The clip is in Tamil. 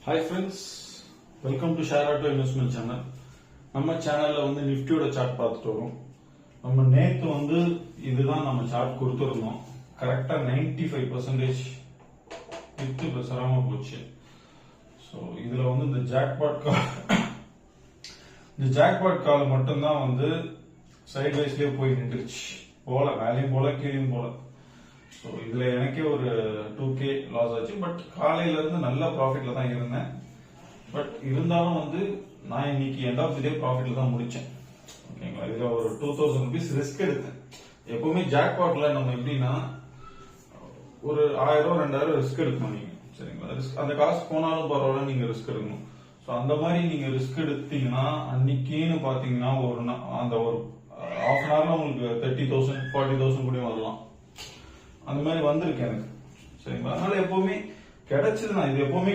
Hi friends, welcome to Share Auto Investment Channel. நம்ம சேனல்ல நிஃப்டியோட சார்ட் பார்த்துட்டு வரோம். நம்ம நேத்து இதுதான் நம்ம சார்ட் கொடுத்துருந்தோம். கரெக்டா 95% வித்து பெசராம போச்சு. சோ இதுல இந்த ஜாக்பாட் கால் மட்டும் தான் சைட் வைஸ்லயே போய் நின்றுச்சு. போல வேலையும் போல கீழையும் போல. ஸோ இதுல எனக்கே ஒரு 2K லாஸ் ஆச்சு. பட் காலையில இருந்து நல்ல ப்ராஃபிட்ல தான் இருந்தேன். பட் இருந்தாலும் நான் இன்னைக்கு எண்ட் ஆஃப் தி டே ப்ராஃபிட்ல தான் முடிச்சேன். ஓகேங்களா, இதுல ஒரு 2000 rupees ரிஸ்க் எடுத்தேன். எப்பவுமே ஜாக்பாட்ல நம்ம எப்படின்னா ஒரு 1000 2000 ரிஸ்க் எடுக்கணும் நீங்க. சரிங்களா, அந்த காசு போனாலும் பரவாயில்ல, நீங்க ரிஸ்க் எடுக்கணும். ஸோ அந்த மாதிரி நீங்க ரிஸ்க் எடுத்தீங்கன்னா அன்னைக்குன்னு பாத்தீங்கன்னா அந்த ஒரு half an hourல உங்களுக்கு 30,000 40,000 கூட வரலாம். அந்த மாதிரி வந்திருக்கு எனக்கு. சரிங்களா, அதனால எப்பவுமே கிடைச்சது நான் இது எப்பவுமே